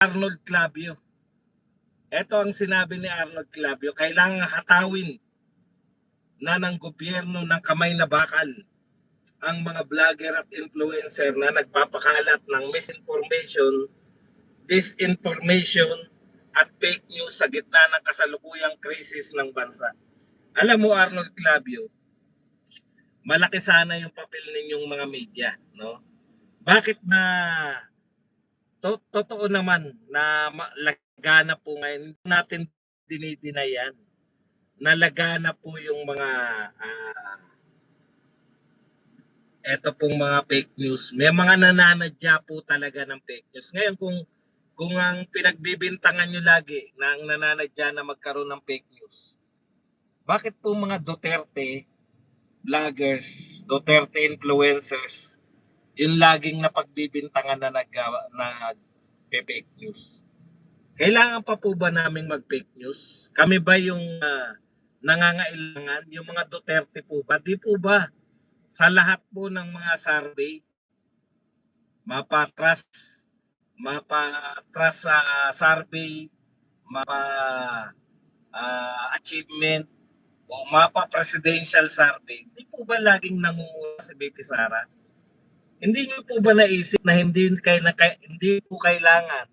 Arnold Clavio. Ito ang sinabi ni Arnold Clavio, kailangan hatawin na ng gobyerno ng kamay na bakal ang mga vlogger at influencer na nagpapakalat ng misinformation, disinformation at fake news sa gitna ng kasalukuyang krisis ng bansa. Alam mo, Arnold Clavio, malaki sana yung papel ninyong mga media, no? Bakit na totoo naman na lagana po ngayon, hindi natin dinidinayan na lagana po yung mga eto pong mga fake news. May mga nananadya po talaga ng fake news. Ngayon kung ang pinagbibintangan nyo lagi na ang nananadya na magkaroon ng fake news, bakit po mga Duterte vloggers, Duterte influencers, yung laging napagbibintangan na fake news? Kailangan pa po ba naming mag-fake news? Kami ba yung nangangailangan? Yung mga Duterte po ba? Di po ba? Sa lahat po ng mga survey, mapa-trust sa survey, achievement, o mapa-presidential survey, di po ba laging nangunguna si BP Sara? Hindi niyo po ba naisip na hindi po kailangan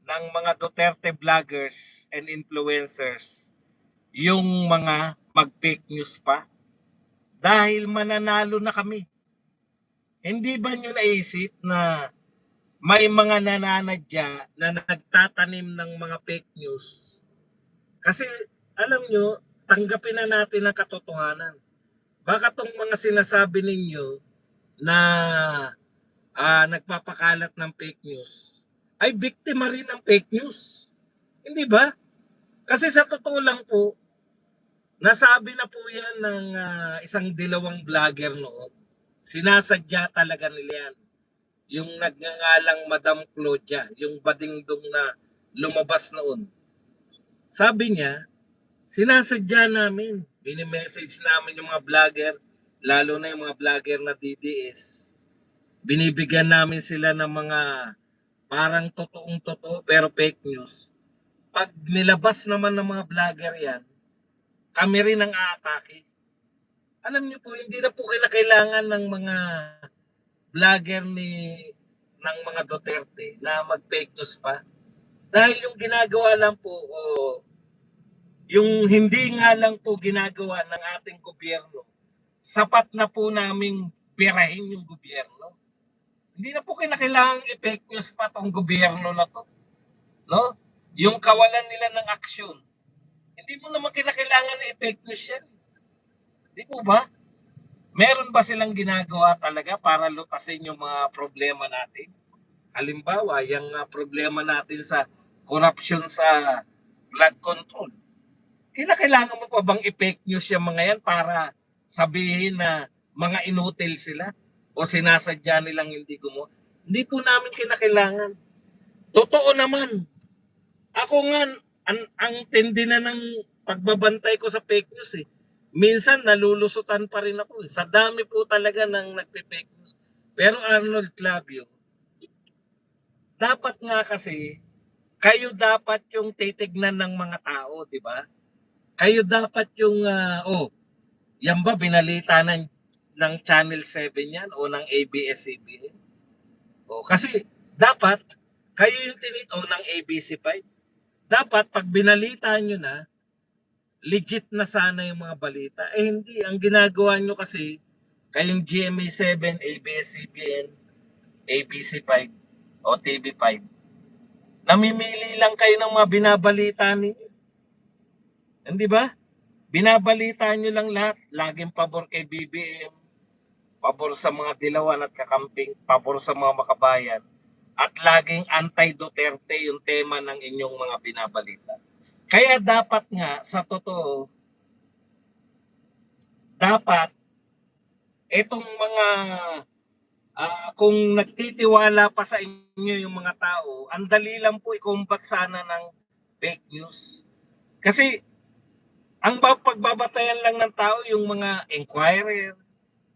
ng mga Duterte vloggers and influencers yung mga mag-fake news pa? Dahil mananalo na kami. Hindi ba nyo naisip na may mga nananadya na nagtatanim ng mga fake news? Kasi alam nyo, tanggapin na natin ang katotohanan. Baka tong mga sinasabi ninyo na nagpapakalat ng fake news ay biktima rin ng fake news. Hindi ba? Kasi sa totoo lang po, nasabi na po yan ng isang dilawang vlogger noon. Sinasadya talaga nila yan. Yung nagngangalang Madam Claudia, yung badingdong na lumabas noon. Sabi niya, sinasadya namin, mini-message namin yung mga vlogger, lalo na yung mga vlogger na DDS. Binibigyan namin sila ng mga parang totoong totoo pero fake news. Pag nilabas naman ng mga vlogger yan, kami rin ang aatake. Alam niyo po, hindi na po kailangan ng mga vlogger ng mga Duterte na mag-fake news pa. Dahil yung ginagawa lang po, yung hindi nga lang po ginagawa ng ating gobyerno, sapat na po naming birahin yung gobyerno. Hindi na po kailangan i-fake news pa tong gobyerno na to. No? Yung kawalan nila ng aksyon, hindi mo naman kailangan i-fake news yan. Di po ba? Meron ba silang ginagawa talaga para lutasin yung mga problema natin? Halimbawa, yung problema natin sa corruption sa blood control. Kailangan mo pa bang i-fake news yung mga yan para sabihin na mga inutil sila o sinasadya nilang hindi gumawa? Hindi po namin kinakailangan. Totoo naman. Ako nga, ang tindi na ng pagbabantay ko sa fake news eh. Minsan nalulusutan pa rin ako eh. Sa dami po talaga ng nagpe-fake news. Pero Arnold Clavio, dapat nga kasi, kayo dapat yung titignan ng mga tao, di ba? Kayo dapat yung, yan ba binalita ng Channel 7 yan o ng ABS-CBN? O, kasi dapat, kayo yung o ng ABC5. Dapat pag binalita nyo na, legit na sana yung mga balita. Eh hindi, ang ginagawa nyo kasi, kayong GMA7, ABS-CBN, ABC5, o TV5, namimili lang kayo ng mga binabalita ninyo. Hindi ba? Binabalita nyo lang lahat. Laging pabor kay BBM, pabor sa mga dilawan at kakamping, pabor sa mga makabayan, at laging anti-Duterte yung tema ng inyong mga binabalita. Kaya dapat nga, sa totoo, dapat itong mga kung nagtitiwala pa sa inyo yung mga tao, ang dali lang po i-combat sana ng fake news. Kasi ang pagbabatayan lang ng tao yung mga Inquirer,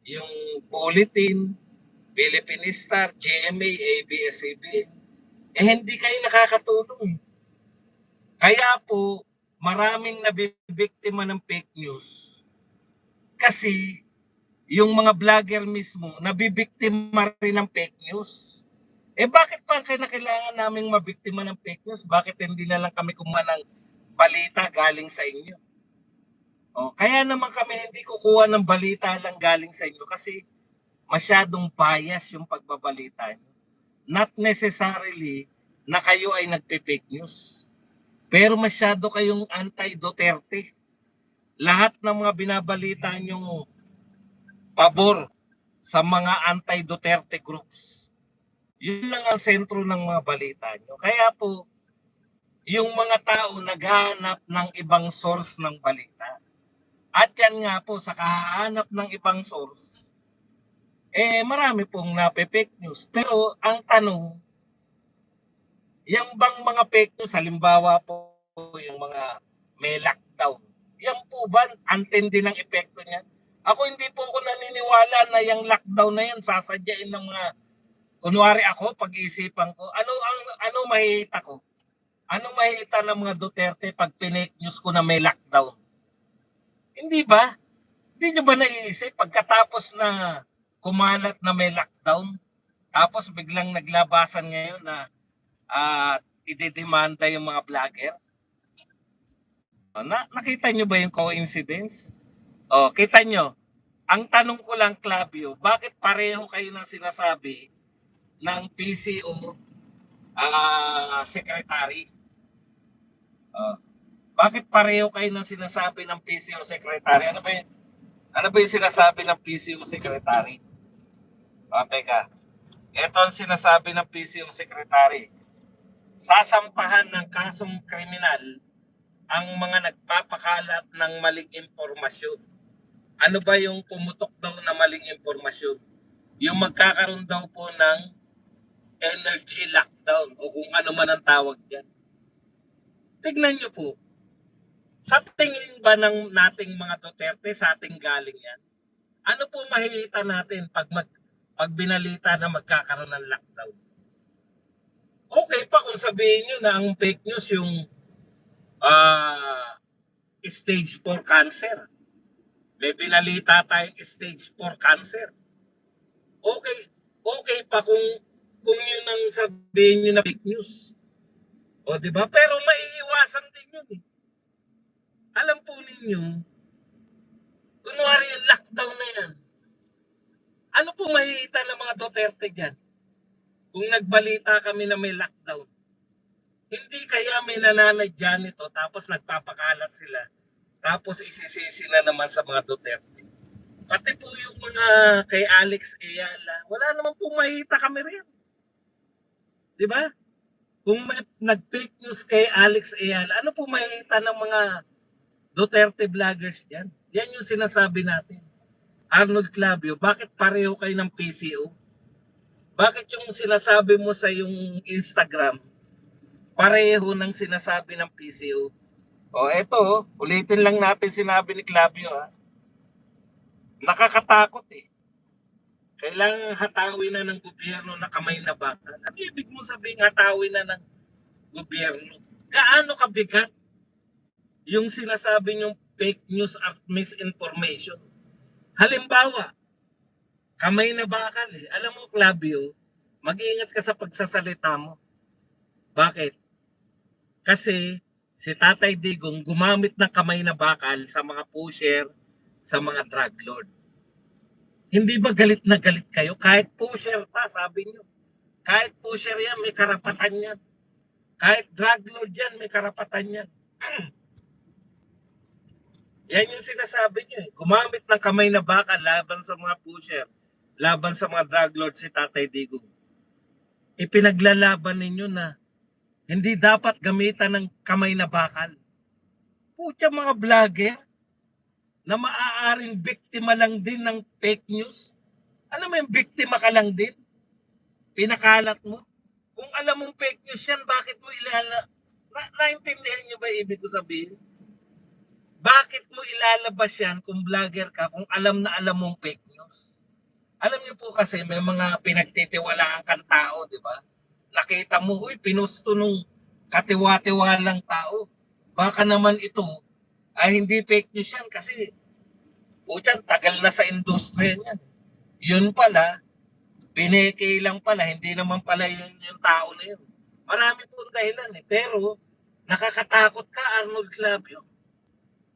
yung Bulletin, Philippine Star, GMA, ABS-CBN. hindi kayo nakakatulong. Kaya po, maraming nabibiktima ng fake news. Kasi, yung mga vlogger mismo, nabibiktima rin ng fake news. Bakit pa kailangan naming mabiktima ng fake news? Bakit hindi na lang kami kumuha ng balita galing sa inyo? Kaya naman kami hindi kukuha ng balita lang galing sa inyo kasi masyadong bias yung pagbabalita nyo. Not necessarily na kayo ay nagpe-fake news. Pero masyado kayong anti-Duterte. Lahat ng mga binabalita nyong pabor sa mga anti-Duterte groups. Yun lang ang sentro ng mga balita nyo. Kaya po, yung mga tao naghahanap ng ibang source ng balita. At yan nga po, sa kahanap ng ibang source, marami pong nape-fake news. Pero ang tanong, yung bang mga fake news, halimbawa po yung mga may lockdown, yan po ba, antindi ng epekto niya? Ako hindi po ako naniniwala na yung lockdown na yan, sasadyain ng mga, kunwari ako, pag-iisipan ko, ano mahihita ko? Ano mahihita ng mga Duterte pag pinake news ko na may lockdown? Hindi ba? Hindi nyo ba naiisip, pagkatapos na kumalat na may lockdown, tapos biglang naglabasan ngayon na idedemanda yung mga vlogger? Nakita nyo ba yung coincidence? Kita nyo. Ang tanong ko lang, Clavio, bakit pareho kayo ng sinasabi ng PCO secretary? Bakit pareho kayo ng sinasabi ng PCO secretary? Ano ba yung sinasabi ng PCO secretary? Teka. Ito ang sinasabi ng PCO secretary. Sasampahan ng kasong kriminal ang mga nagpapakalat ng maling impormasyon. Ano ba yung pumutok daw na maling impormasyon? Yung magkakaroon daw po ng energy lockdown o kung ano man ang tawag dyan. Tignan nyo po. Sa tingin ba ng nating mga Duterte, sa ating galing yan? Ano po mahihita natin pag binalita na magkakaroon ng lockdown? Okay pa kung sabihin nyo na ang fake news yung stage 4 cancer. May binalita tayong stage 4 cancer. Okay pa kung yun ang sabihin nyo na fake news. Di ba? Pero maiiwasan din yun eh. Alam po ninyo, kunwari yung lockdown na yan, ano po mahihita ng mga Duterte dyan? Kung nagbalita kami na may lockdown, hindi kaya may nananadya nito tapos nagpapakalat sila, tapos isisisi na naman sa mga Duterte. Pati po yung mga kay Alex Ayala, wala naman po mahihita kami rin. Di ba? Kung may nag-fake news kay Alex Ayala, ano po mahihita ng mga Duterte vloggers dyan? Yan yung sinasabi natin. Arnold Clavio, bakit pareho kayo ng PCO? Bakit yung sinasabi mo sa yung Instagram, pareho ng sinasabi ng PCO? Eto, ulitin lang natin sinabi ni Clavio. Nakakatakot eh. Kailangan hatawin na ng gobyerno na kamay na bakal. Ano ibig mo sabihin hatawin na ng gobyerno? Gaano kabigat yung sinasabi nyong fake news at misinformation? Halimbawa, kamay na bakal eh. Alam mo, Clavio, mag-iingat ka sa pagsasalita mo. Bakit? Kasi si Tatay Digong gumamit ng kamay na bakal sa mga pusher, sa mga drug lord. Hindi ba galit na galit kayo? Kahit pusher pa, sabi nyo. Kahit pusher yan, may karapatan yan. Kahit drug lord yan, may karapatan yan. Yan yung sinasabi nyo eh. Gumamit ng kamay na bakal laban sa mga pusher, laban sa mga drug lord si Tatay Digong. Ipinaglalaban ninyo na hindi dapat gamitan ng kamay na bakal. Putya mga vlogger na maaaring biktima lang din ng fake news. Alam mo yung biktima ka lang din? Pinakalat mo? Kung alam mong fake news yan, bakit mo naintindihan nyo ba ibig ko sabihin? Bakit mo ilalabas yan kung vlogger ka kung alam na alam mong fake news? Alam niyo po kasi may mga pinagtitiwalaan kang tao, di ba? nakita mo, uy, pinusto nung katiwa-tiwalang tao. Baka naman ito ay hindi fake news yan kasi putyan, tagal na sa industriya niyan. Yun pala, pineke lang pala, hindi naman pala yun yung tao na yun. Marami pong dahilan eh. Pero, nakakatakot ka, Arnold Clavio.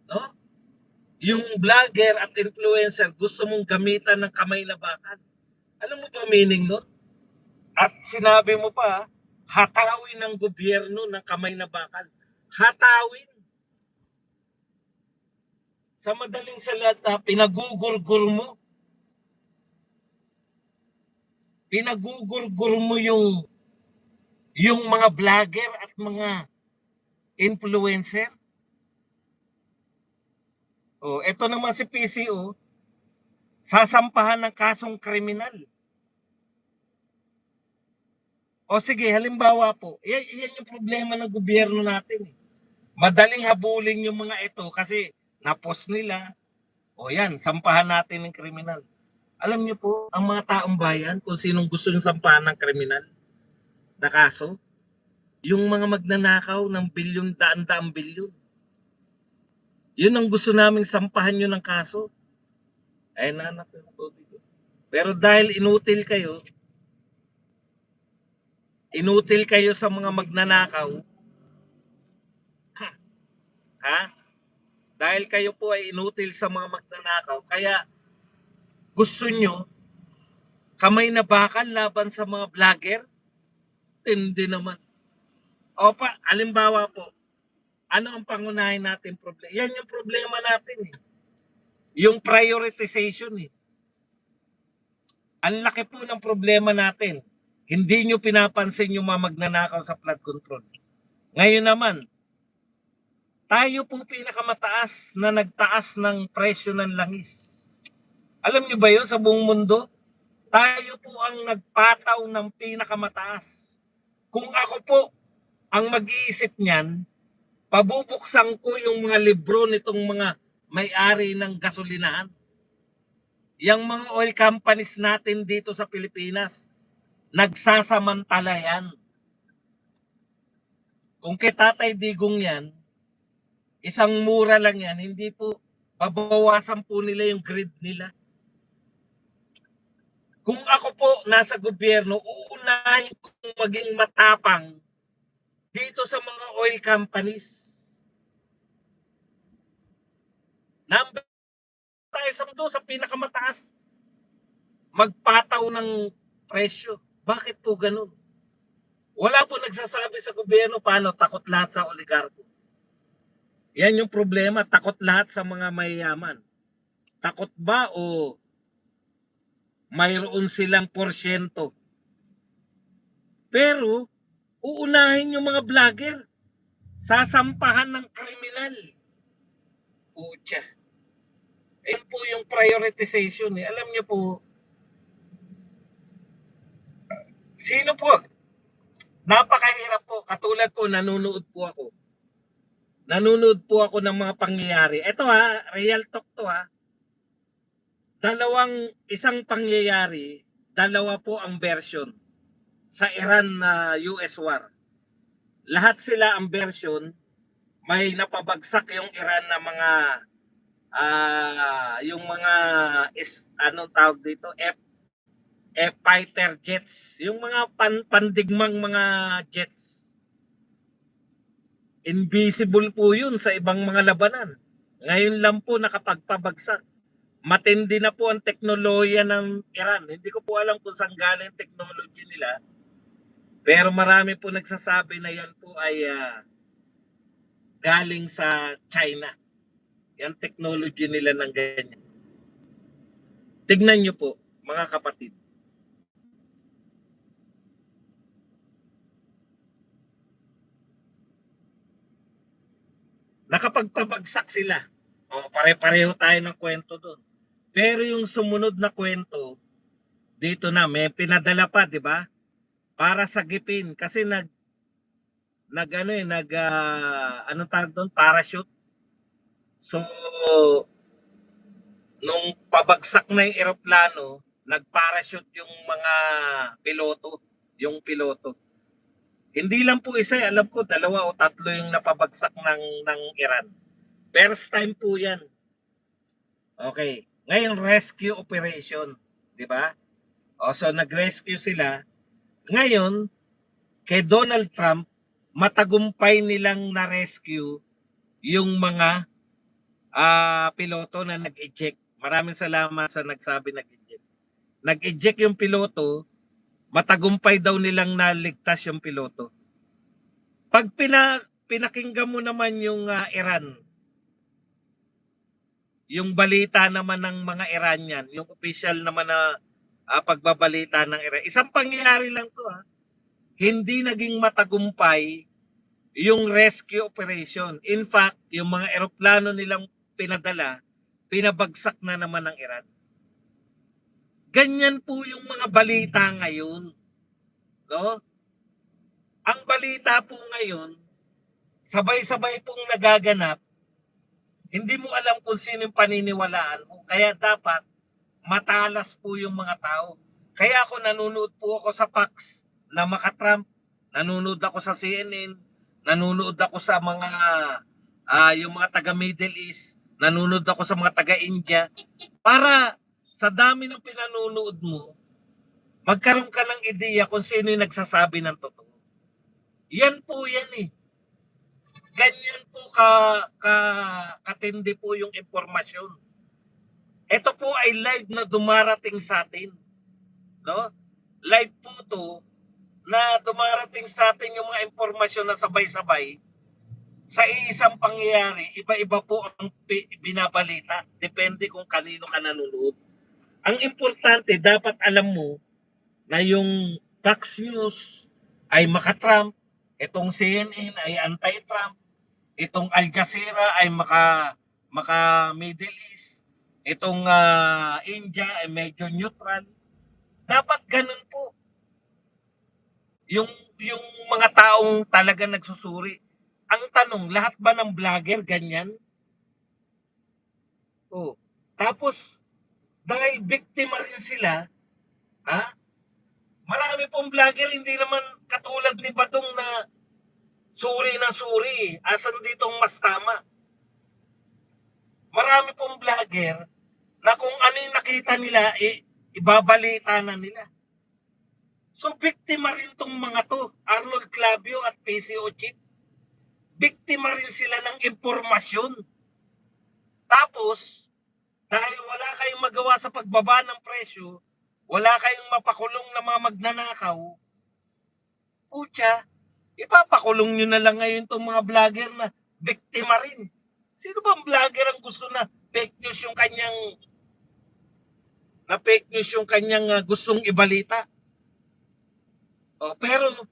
No? Yung vlogger at influencer, gusto mong gamitan ng kamay na bakal. Alam mo ba meaning no? At sinabi mo pa, hatawin ng gobyerno ng kamay na bakal. Hatawin. Sa madaling salita, pinagugurgur mo. Pinagugurgur mo yung mga vlogger at mga influencer. Oh, eto naman si PCO, sasampahan ng kasong kriminal. O sige, halimbawa po, yan yung problema ng gobyerno natin. Madaling habulin yung mga ito kasi napos nila. O yan, sampahan natin ng kriminal. Alam niyo po, ang mga taong bayan, kung sinong gusto yung sampahan ng kriminal na kaso, yung mga magnanakaw ng bilyon, daan-daang bilyon. Yun ang gusto naming sampahan nyo ng kaso. Ay, nanak yung tubig. Pero dahil inutil kayo sa mga magnanakaw, ha? Dahil kayo po ay inutil sa mga magnanakaw, kaya gusto nyo kamay na bakal laban sa mga vlogger? Hindi naman. O pa, alimbawa po, ano ang pangunahin natin problema? Yan yung problema natin eh. Yung prioritization eh. Ang laki po ng problema natin. Hindi nyo pinapansin yung mga magnanakaw sa flood control. Ngayon naman, tayo po pinakamataas na nagtaas ng presyo ng langis. Alam nyo ba yun sa buong mundo? Tayo po ang nagpataw ng pinakamataas. Kung ako po ang mag-iisip niyan, pabubuksan ko yung mga libro nitong mga may-ari ng gasolinahan. Yang mga oil companies natin dito sa Pilipinas, nagsasamantala yan. Kung kay Tatay Digong yan, isang mura lang yan, hindi po babawasan po nila yung grid nila. Kung ako po nasa gobyerno, uunahin kong maging matapang dito sa mga oil companies. Number tayo sa mundo sa pinakamataas. Magpataw ng presyo. Bakit po ganun? Wala po nagsasabi sa gobyerno paano takot lahat sa oligarko. Yan yung problema, takot lahat sa mga mayayaman. Takot ba o mayroon silang porsyento? Pero uunahin yung mga vlogger. Sasampahan ng kriminal. Pucha. Yan po yung prioritization eh. Alam niyo po, sino po? Napakahirap po. Katulad po, nanonood po ako. Nanonood po ako ng mga pangyayari. Ito ha, real talk to ha. Isang pangyayari, dalawa po ang version sa Iran na US war. Lahat sila ang version, may napabagsak yung Iran na mga yung mga anong tawag dito, fighter jets, yung mga pandigmang mga jets. Invisible po yun sa ibang mga labanan. Ngayon lang po nakapagpabagsak. Matindi na po ang teknolohiya ng Iran. Hindi ko po alam kung saan galing technology nila. Pero marami po nagsasabi na yan po ay galing sa China. Yan technology nila ng ganyan. Tignan nyo po, mga kapatid. Nakapagpabagsak sila. O, pare-pareho tayo ng kwento doon. Pero yung sumunod na kwento, dito na, may pinadala pa, di ba? Para sagipin. Kasi anong tawag doon? Parachute. So, nung pabagsak na yung eroplano, nag-parachute yung mga piloto, yung piloto. Hindi lang po isa, alam ko 2 o 3 yung napabagsak ng Iran. First time po 'yan. Okay. Ngayon rescue operation, 'di ba? O so nag-rescue sila. Ngayon, kay Donald Trump, matagumpay nilang na-rescue yung mga piloto na nag-eject. Maraming salamat sa nagsabi nag-eject. Nag-eject yung piloto, matagumpay daw nilang naligtas yung piloto. Pag pinakinggan mo naman yung Iran, yung balita naman ng mga Iranian, yung official naman na pagbabalita ng Iran, isang pangyayari lang to hindi naging matagumpay yung rescue operation. In fact, yung mga eroplano nilang pinadala, pinabagsak na naman ng Iran. Ganyan po yung mga balita ngayon, no? Ang balita po ngayon, sabay-sabay pong nagaganap, hindi mo alam kung sino yung paniniwalaan mo. Kaya dapat matalas po yung mga tao. Kaya ako nanonood po ako sa Fox na maka-Trump, nanonood ako sa CNN, nanonood ako sa mga yung mga taga Middle East, nanonood ako sa mga taga India para sa dami ng pinanonood mo, magkaroon ka ng ideya kung sino yung nagsasabi ng totoo. Yan po yan eh. Ganyan po katindi po yung impormasyon. Ito po ay live na dumarating sa atin. No? Live po to na dumarating sa atin yung mga impormasyon na sabay-sabay. Sa isang pangyayari, iba-iba po ang binabalita. Depende kung kanino ka nanonood. Ang importante, dapat alam mo na yung Fox News ay maka-Trump, itong CNN ay anti-Trump, itong Al Jazeera ay maka Middle East, itong India ay medyo neutral. Dapat ganun po. Yung mga taong talaga nagsusuri. Ang tanong, lahat ba ng vlogger ganyan? Oh. Tapos dahil biktima rin sila, marami pong vlogger hindi naman katulad ni Badong na suri na suri. Asan ditong mas tama? Marami pong vlogger na kung ano yung nakita nila, ibabalita na nila. So, biktima rin tong mga to, Arnold Clavio at PCO Chief. Biktima rin sila ng impormasyon. Tapos, dahil wala kayong magawa sa pagbaba ng presyo, wala kayong mapakulong na mga magnanakaw, putya, ipapakulong nyo na lang ngayon itong mga vlogger na biktima rin. Sino bang vlogger ang gusto na fake news yung kanyang gustong ibalita? Pero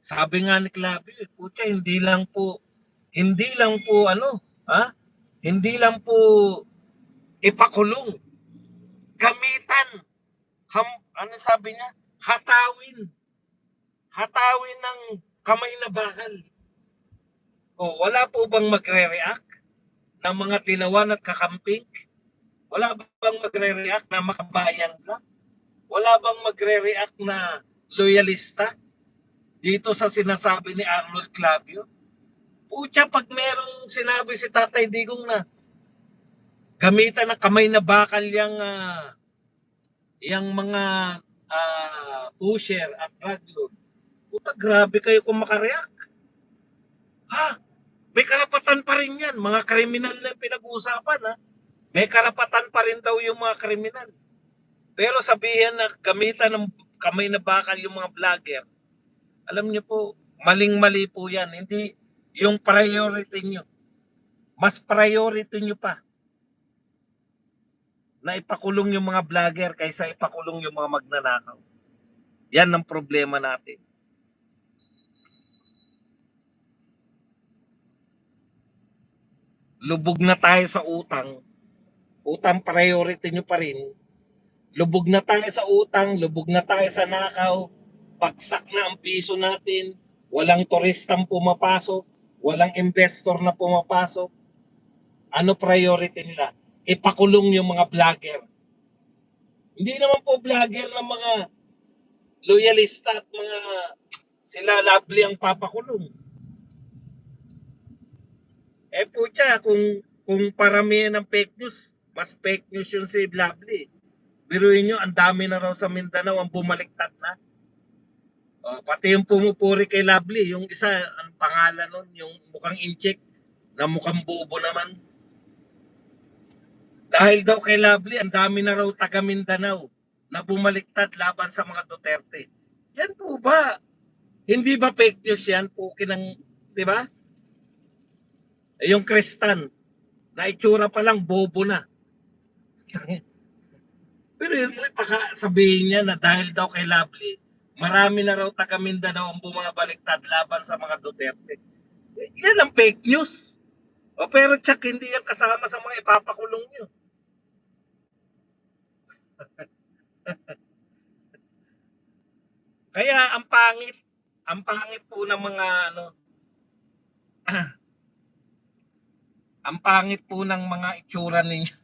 sabi nga ni Clavio, putya, hindi lang po hindi lang po ipakulong. Gamitan. Ano sabi niya? Hatawin ng kamay na bakal. Wala po bang magre-react ng mga dilawan at kakamping? Wala bang magre-react na makabayan lang? Wala bang magre-react na loyalista dito sa sinasabi ni Arnold Clavio? Pucha, pag merong sinabi si Tatay Digong na gamitan ng kamay na bakal yung mga pusher at drug lord, puta, grabe kayo kung makareact. May karapatan pa rin yan. Mga kriminal na pinag-uusapan, may karapatan pa rin daw yung mga kriminal. Pero sabihin na gamitan ng kamay na bakal yung mga vlogger, alam niyo po, maling-mali po yan. Hindi yung priority nyo. Mas priority nyo pa na ipakulong yung mga vlogger kaysa ipakulong yung mga magnanakaw. Yan ang problema natin. Lubog na tayo sa utang. Utang priority nyo pa rin. Lubog na tayo sa utang, lubog na tayo sa nakaw. Bagsak na ang piso natin. Walang turistang pumapasok. Walang investor na pumapasok. Ano priority nila? Ipakulong yung mga vlogger. Hindi naman po vlogger ng mga loyalista at mga Sila Lovely ang papakulong. Putya, kung paramihan ng fake news, mas fake news yung si Lovely. Biruin nyo, ang dami na raw sa Mindanao ang bumaliktad na. Pati yung pumupuri kay Lovely, yung isa, ang pangalan nun, yung mukhang incheck, na mukhang bobo naman. Dahil daw kay Lovely, ang dami na raw taga Mindanao na bumaliktad laban sa mga Duterte. Yan po ba? Hindi ba fake news yan? Pukin ng, di ba? Yung Kristan, na itsura pa lang, bobo na. Pero yun mo ipakasabihin niya na dahil daw kay Lovely, marami na raw taga Mindanao ang bumabaliktad laban sa mga Duterte. Yan ang fake news. Pero tsak, hindi yan kasama sa mga ipapakulong nyo. Kaya ang pangit po ng mga ano, ang pangit po ng mga itsura ninyo.